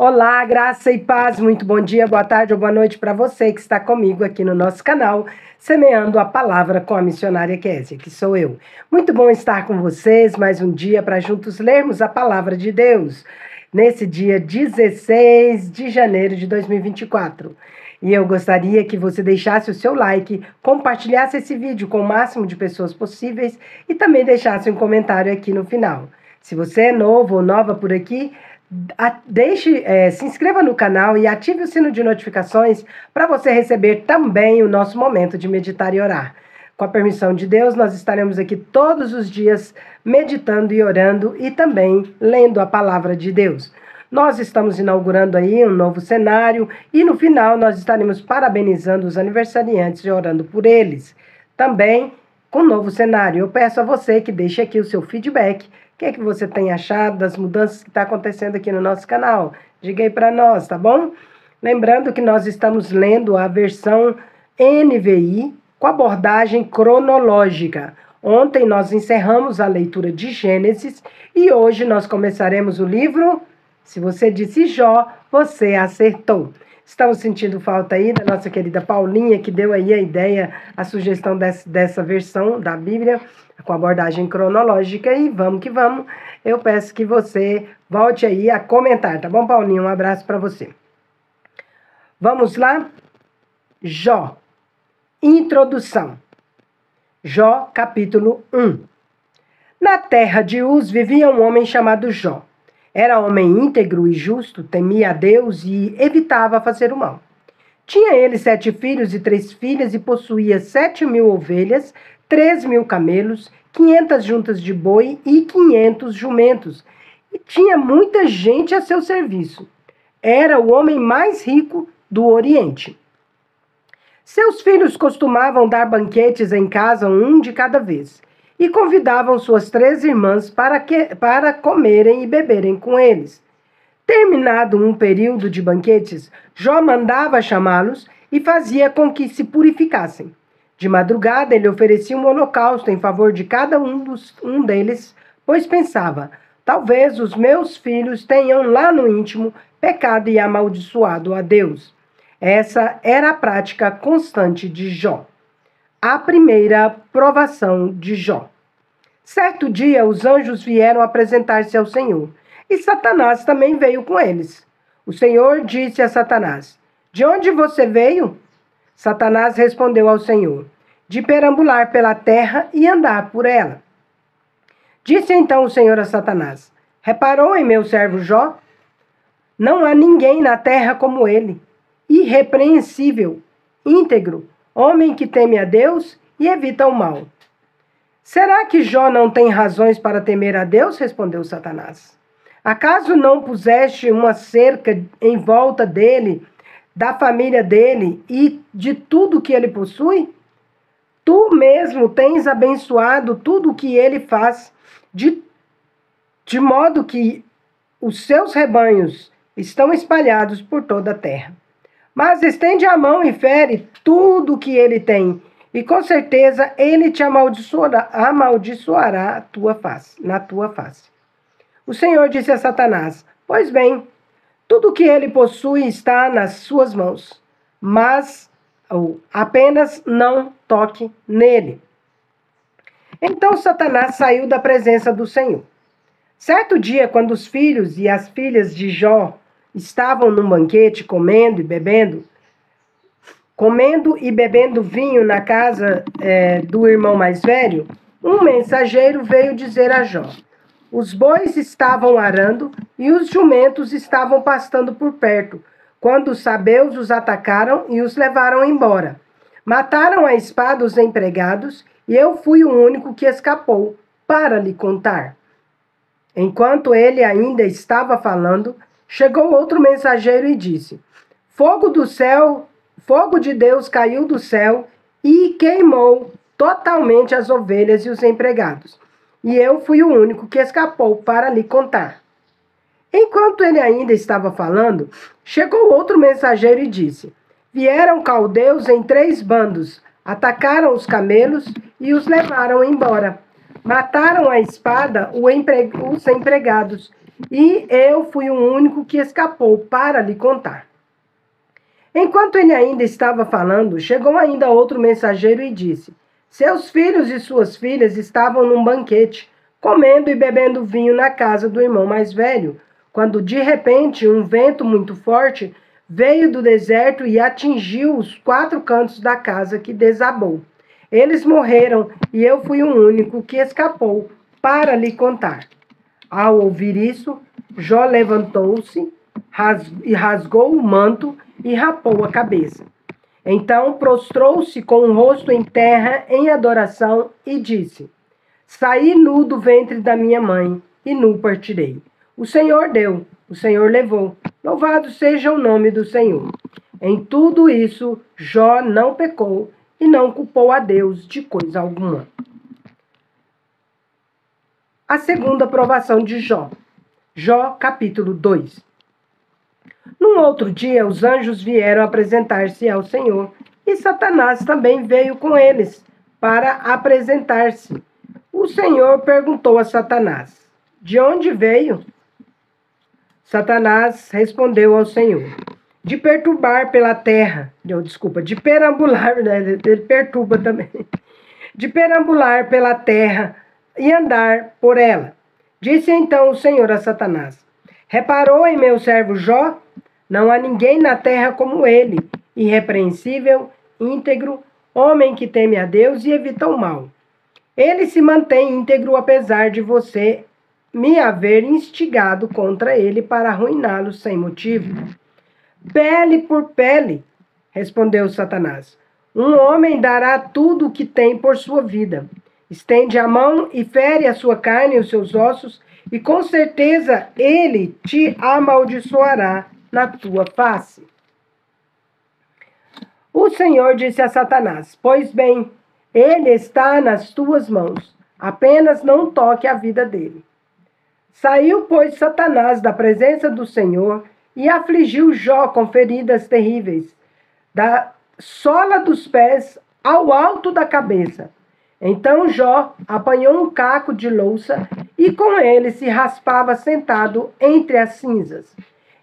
Olá, graça e paz, muito bom dia, boa tarde ou boa noite para você que está comigo aqui no nosso canal, Semeando a Palavra com a Missionária Kézia, que sou eu. Muito bom estar com vocês mais um dia para juntos lermos a Palavra de Deus, nesse dia 16 de janeiro de 2024. E eu gostaria que você deixasse o seu like, compartilhasse esse vídeo com o máximo de pessoas possíveis e também deixasse um comentário aqui no final. Se você é novo ou nova por aqui, se inscreva no canal e ative o sino de notificações para você receber também o nosso momento de meditar e orar. Com a permissão de Deus, nós estaremos aqui todos os dias meditando e orando e também lendo a palavra de Deus. Nós estamos inaugurando aí um novo cenário e no final nós estaremos parabenizando os aniversariantes e orando por eles. Também com um novo cenário. Eu peço a você que deixe aqui o seu feedback. O que é que você tem achado das mudanças que está acontecendo aqui no nosso canal? Diga aí para nós, tá bom? Lembrando que nós estamos lendo a versão NVI com abordagem cronológica. Ontem nós encerramos a leitura de Gênesis e hoje nós começaremos o livro. Se você disse Jó, você acertou. Estamos sentindo falta aí da nossa querida Paulinha, que deu aí a ideia, a sugestão dessa versão da Bíblia, com abordagem cronológica, e vamos que vamos. Eu peço que você volte aí a comentar, tá bom, Paulinha? Um abraço para você. Vamos lá? Jó. Introdução. Jó, capítulo 1. Na terra de Uz vivia um homem chamado Jó. Era homem íntegro e justo, temia a Deus e evitava fazer o mal. Tinha ele 7 filhos e 3 filhas e possuía 7.000 ovelhas, 3.000 camelos, 500 juntas de boi e 500 jumentos. E tinha muita gente a seu serviço. Era o homem mais rico do Oriente. Seus filhos costumavam dar banquetes em casa, um de cada vez, e convidavam suas 3 irmãs para comerem e beberem com eles. Terminado um período de banquetes, Jó mandava chamá-los e fazia com que se purificassem. De madrugada, ele oferecia um holocausto em favor de cada um deles, pois pensava, talvez os meus filhos tenham lá no íntimo pecado e amaldiçoado a Deus. Essa era a prática constante de Jó. A primeira provação de Jó. Certo dia, os anjos vieram apresentar-se ao Senhor, e Satanás também veio com eles. O Senhor disse a Satanás, de onde você veio? Satanás respondeu ao Senhor, de perambular pela terra e andar por ela. Disse então o Senhor a Satanás, reparou em meu servo Jó? Não há ninguém na terra como ele, irrepreensível, íntegro, homem que teme a Deus e evita o mal. Será que Jó não tem razões para temer a Deus? Respondeu Satanás. Acaso não puseste uma cerca em volta dele, da família dele e de tudo que ele possui? Tu mesmo tens abençoado tudo o que ele faz, de modo que os seus rebanhos estão espalhados por toda a terra. Mas estende a mão e fere tudo o que ele tem, e com certeza ele te amaldiçoará na tua face. O Senhor disse a Satanás, pois bem, tudo o que ele possui está nas suas mãos, mas apenas não toque nele. Então Satanás saiu da presença do Senhor. Certo dia, quando os filhos e as filhas de Jó estavam num banquete comendo e bebendo vinho na casa do irmão mais velho, um mensageiro veio dizer a Jó, os bois estavam arando e os jumentos estavam pastando por perto, quando os sabeus os atacaram e os levaram embora. Mataram a espada os empregados e eu fui o único que escapou para lhe contar. Enquanto ele ainda estava falando, chegou outro mensageiro e disse, fogo de Deus caiu do céu e queimou totalmente as ovelhas e os empregados. E eu fui o único que escapou para lhe contar. Enquanto ele ainda estava falando, chegou outro mensageiro e disse, vieram caldeus em 3 bandos, atacaram os camelos e os levaram embora. Mataram a espada os empregados e eu fui o único que escapou para lhe contar. Enquanto ele ainda estava falando, chegou ainda outro mensageiro e disse: seus filhos e suas filhas estavam num banquete, comendo e bebendo vinho na casa do irmão mais velho, quando de repente um vento muito forte veio do deserto e atingiu os 4 cantos da casa, que desabou. Eles morreram e eu fui o único que escapou para lhe contar. Ao ouvir isso, Jó levantou-se e rasgou o manto e rapou a cabeça. Então prostrou-se com o rosto em terra em adoração e disse: saí nu do ventre da minha mãe e nu partirei. O Senhor deu, o Senhor levou. Louvado seja o nome do Senhor. Em tudo isso, Jó não pecou e não culpou a Deus de coisa alguma. A segunda provação de Jó. Jó, capítulo 2. Num outro dia, os anjos vieram apresentar-se ao Senhor, e Satanás também veio com eles para apresentar-se. O Senhor perguntou a Satanás: de onde veio? Satanás respondeu ao Senhor: de perturbar pela terra, de perambular, né? Ele perturba também, de perambular pela terra e andar por ela. Disse então o Senhor a Satanás: reparou em meu servo Jó? Não há ninguém na terra como ele, irrepreensível, íntegro, homem que teme a Deus e evita o mal. Ele se mantém íntegro apesar de você me haver instigado contra ele para arruiná-lo sem motivo. Pele por pele, respondeu Satanás. Um homem dará tudo o que tem por sua vida. Estende a mão e fere a sua carne e os seus ossos, e com certeza ele te amaldiçoará na tua face. O Senhor disse a Satanás: pois bem, ele está nas tuas mãos, apenas não toque a vida dele. Saiu, pois, Satanás da presença do Senhor e afligiu Jó com feridas terríveis, da sola dos pés ao alto da cabeça. Então Jó apanhou um caco de louça e com ele se raspava sentado entre as cinzas.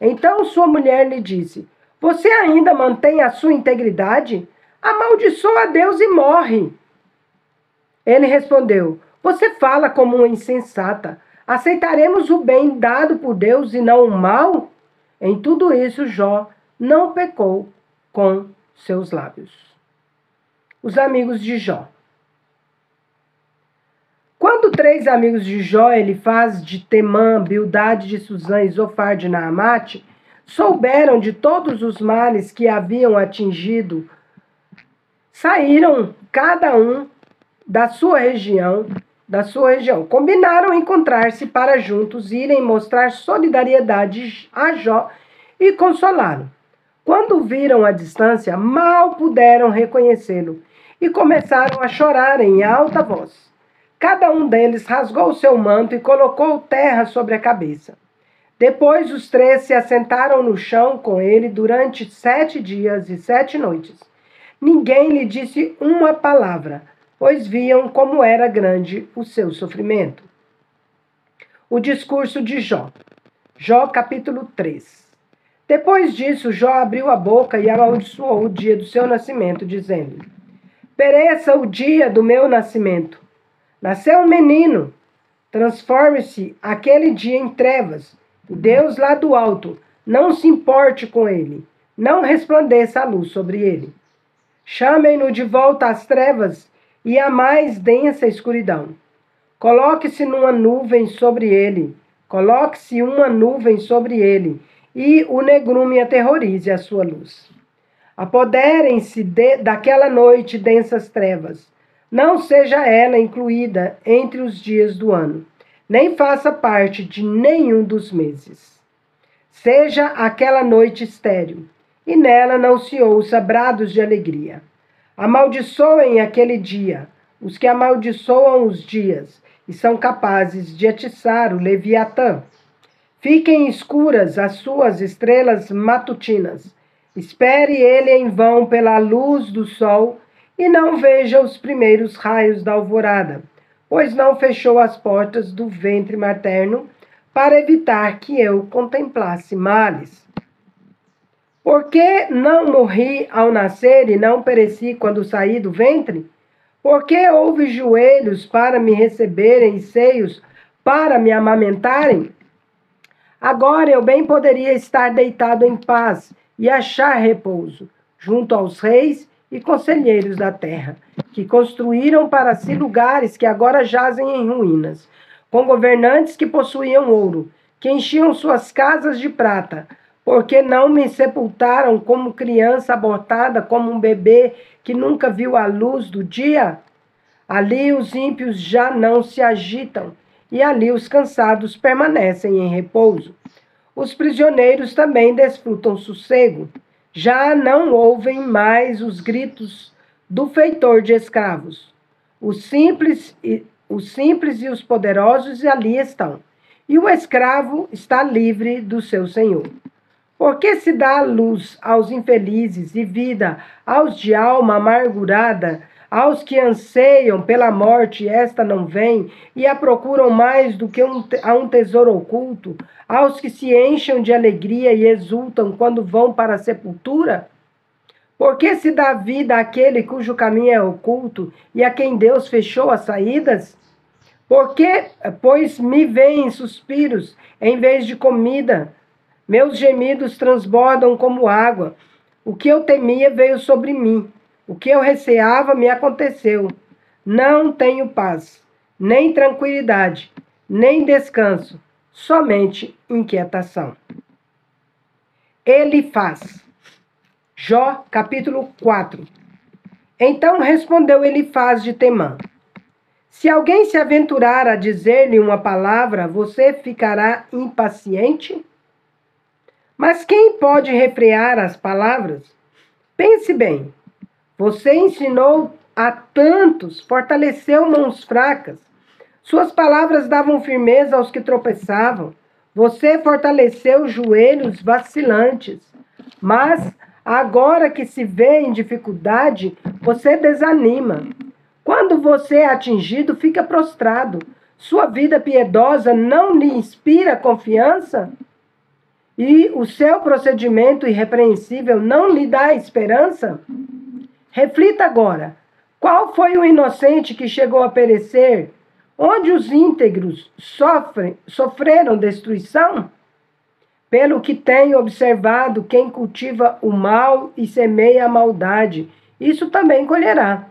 Então sua mulher lhe disse: você ainda mantém a sua integridade? Amaldiçoa a Deus e morre. Ele respondeu: você fala como uma insensata. Aceitaremos o bem dado por Deus e não o mal? Em tudo isso, Jó não pecou com seus lábios. Os amigos de Jó. Quando 3 amigos de Jó, Elifaz de Temã, Bildade de Susã e Zofar de Naamate, souberam de todos os males que haviam atingido, saíram cada um da sua região, combinaram encontrar-se para juntos irem mostrar solidariedade a Jó e consolá-lo. Quando o viram à distância, mal puderam reconhecê-lo e começaram a chorar em alta voz. Cada um deles rasgou o seu manto e colocou terra sobre a cabeça. Depois os 3 se assentaram no chão com ele durante 7 dias e 7 noites. Ninguém lhe disse uma palavra, pois viam como era grande o seu sofrimento. O discurso de Jó. Jó, capítulo 3. Depois disso, Jó abriu a boca e amaldiçoou o dia do seu nascimento, dizendo: pereça o dia do meu nascimento. Nasceu um menino. Transforme-se aquele dia em trevas, e Deus lá do alto não se importe com ele, não resplandeça a luz sobre ele. Chamem-no de volta às trevas e à mais densa escuridão. Coloque-se uma nuvem sobre ele, e o negrume aterrorize a sua luz. Apoderem-se daquela noite densas trevas. Não seja ela incluída entre os dias do ano, nem faça parte de nenhum dos meses. Seja aquela noite estéril, e nela não se ouça brados de alegria. Amaldiçoem aquele dia, os que amaldiçoam os dias, e são capazes de atiçar o Leviatã. Fiquem escuras as suas estrelas matutinas. Espere ele em vão pela luz do sol, e não veja os primeiros raios da alvorada, pois não fechou as portas do ventre materno para evitar que eu contemplasse males. Por que não morri ao nascer e não pereci quando saí do ventre? Por que houve joelhos para me receberem e seios para me amamentarem? Agora eu bem poderia estar deitado em paz e achar repouso, junto aos reis e conselheiros da terra, que construíram para si lugares que agora jazem em ruínas, com governantes que possuíam ouro, que enchiam suas casas de prata, porque não me sepultaram como criança abortada, como um bebê que nunca viu a luz do dia? Ali os ímpios já não se agitam, e ali os cansados permanecem em repouso. Os prisioneiros também desfrutam sossego. Já não ouvem mais os gritos do feitor de escravos. Os simples e os poderosos ali estão, e o escravo está livre do seu senhor. Porque se dá luz aos infelizes e vida aos de alma amargurada, aos que anseiam pela morte, esta não vem, e a procuram mais do que a um tesouro oculto, aos que se enchem de alegria e exultam quando vão para a sepultura? Porque se dá vida àquele cujo caminho é oculto e a quem Deus fechou as saídas? Porque, pois me vêm suspiros em vez de comida, meus gemidos transbordam como água. O que eu temia veio sobre mim. O que eu receava me aconteceu. Não tenho paz, nem tranquilidade, nem descanso, somente inquietação. Ele faz. Jó, capítulo 4. Então respondeu Elifaz de Temã: se alguém se aventurar a dizer-lhe uma palavra, você ficará impaciente? Mas quem pode refrear as palavras? Pense bem. Você ensinou a tantos, fortaleceu mãos fracas. Suas palavras davam firmeza aos que tropeçavam. Você fortaleceu joelhos vacilantes. Mas, agora que se vê em dificuldade, você desanima. Quando você é atingido, fica prostrado. Sua vida piedosa não lhe inspira confiança? E o seu procedimento irrepreensível não lhe dá esperança? Reflita agora. Qual foi o inocente que chegou a perecer? Onde os íntegros sofreram destruição? Pelo que tenho observado, quem cultiva o mal e semeia a maldade, isso também colherá.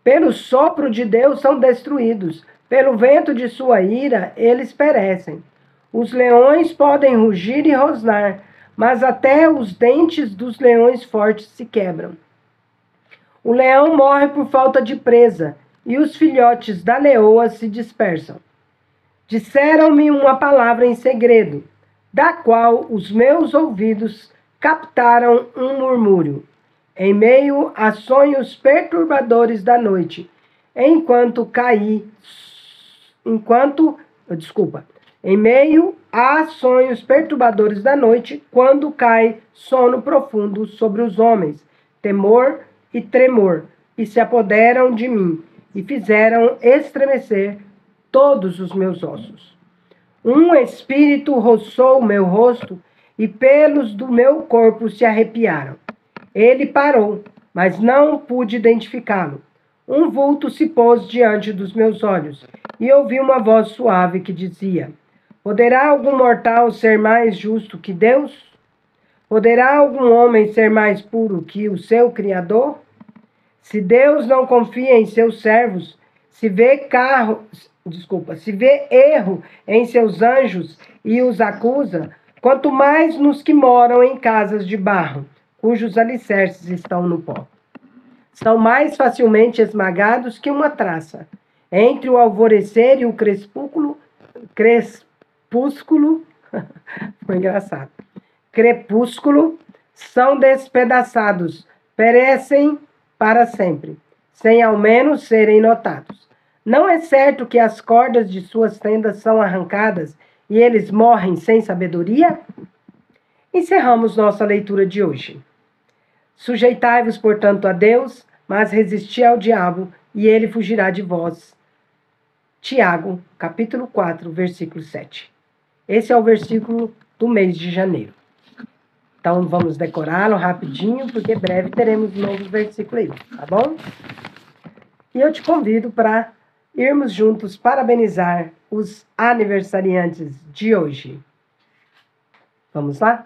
Pelo sopro de Deus são destruídos, pelo vento de sua ira eles perecem. Os leões podem rugir e rosnar, mas até os dentes dos leões fortes se quebram. O leão morre por falta de presa, e os filhotes da leoa se dispersam. Disseram-me uma palavra em segredo, da qual os meus ouvidos captaram um murmúrio, em meio a sonhos perturbadores da noite, em meio a sonhos perturbadores da noite, quando cai sono profundo sobre os homens, temor e tremor, e se apoderam de mim, e fizeram estremecer todos os meus ossos. Um espírito roçou o meu rosto, e pelos do meu corpo se arrepiaram. Ele parou, mas não pude identificá-lo. Um vulto se pôs diante dos meus olhos, e ouvi uma voz suave que dizia: poderá algum mortal ser mais justo que Deus? Poderá algum homem ser mais puro que o seu Criador? Se Deus não confia em seus servos, se vê erro em seus anjos e os acusa, quanto mais nos que moram em casas de barro, cujos alicerces estão no pó. São mais facilmente esmagados que uma traça. Entre o alvorecer e o crepúsculo, foi engraçado. Crepúsculo, são despedaçados, perecem para sempre, sem ao menos serem notados. Não é certo que as cordas de suas tendas são arrancadas e eles morrem sem sabedoria? Encerramos nossa leitura de hoje. Sujeitai-vos, portanto, a Deus, mas resisti ao diabo, e ele fugirá de vós. Tiago, capítulo 4, versículo 7. Esse é o versículo do mês de janeiro. Então, vamos decorá-lo rapidinho, porque breve teremos novos versículos aí, tá bom? E eu te convido para irmos juntos parabenizar os aniversariantes de hoje. Vamos lá?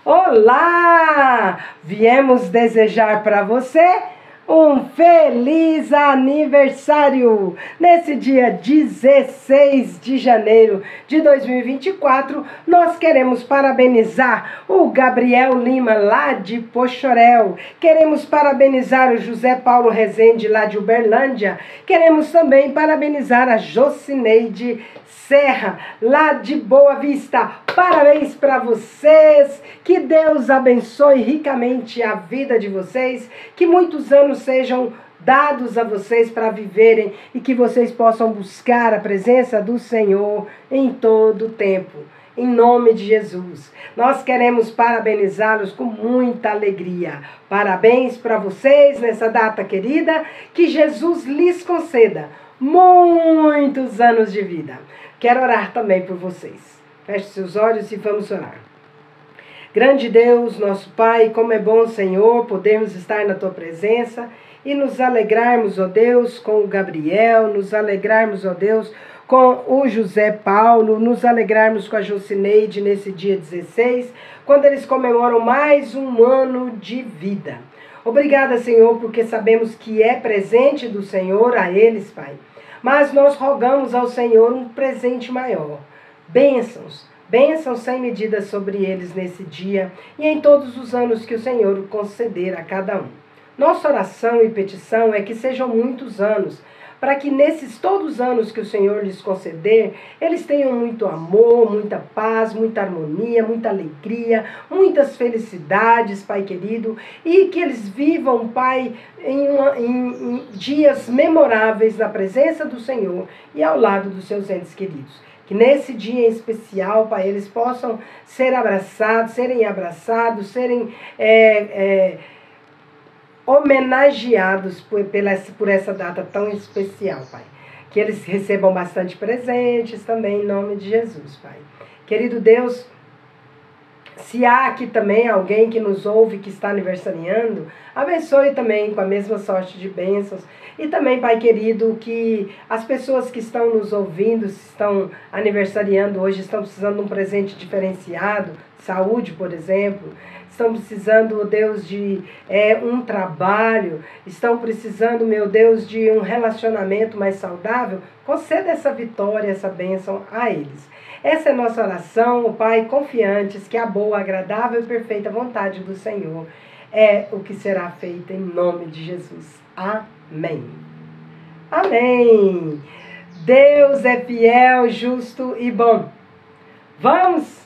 Olá! Viemos desejar para você um feliz aniversário! Nesse dia 16 de janeiro de 2024, nós queremos parabenizar o Gabriel Lima, lá de Poxoréu. Queremos parabenizar o José Paulo Rezende, lá de Uberlândia. Queremos também parabenizar a Jocineide Serra, lá de Boa Vista. Parabéns para vocês, que Deus abençoe ricamente a vida de vocês, que muitos anos sejam dados a vocês para viverem e que vocês possam buscar a presença do Senhor em todo o tempo. Em nome de Jesus, nós queremos parabenizá-los com muita alegria. Parabéns para vocês nessa data querida, que Jesus lhes conceda muitos anos de vida. Quero orar também por vocês. Feche seus olhos e vamos orar. Grande Deus, nosso Pai, como é bom, Senhor, podermos estar na Tua presença e nos alegrarmos, ó Deus, com o Gabriel, nos alegrarmos, ó Deus, com o José Paulo, nos alegrarmos com a Jocineide nesse dia 16, quando eles comemoram mais um ano de vida. Obrigada, Senhor, porque sabemos que é presente do Senhor a eles, Pai. Mas nós rogamos ao Senhor um presente maior. Bênçãos sem medida sobre eles nesse dia e em todos os anos que o Senhor conceder a cada um. Nossa oração e petição é que sejam muitos anos, para que nesses todos os anos que o Senhor lhes conceder, eles tenham muito amor, muita paz, muita harmonia, muita alegria, muitas felicidades, Pai querido, e que eles vivam, Pai, em dias memoráveis na presença do Senhor e ao lado dos seus entes queridos. Que nesse dia em especial, Pai, eles possam serem abraçados, serem homenageados por essa data tão especial, Pai. Que eles recebam bastante presentes também, em nome de Jesus, Pai. Querido Deus, se há aqui também alguém que nos ouve, que está aniversariando, abençoe também com a mesma sorte de bênçãos. E também, Pai querido, que as pessoas que estão nos ouvindo, estão aniversariando hoje, estão precisando de um presente diferenciado, saúde, por exemplo, estão precisando, Deus, de um trabalho, estão precisando, meu Deus, de um relacionamento mais saudável, conceda essa vitória, essa bênção a eles. Essa é a nossa oração, Pai, confiantes que a boa, agradável e perfeita vontade do Senhor é o que será feito em nome de Jesus. Amém. Amém. Deus é fiel, justo e bom. Vamos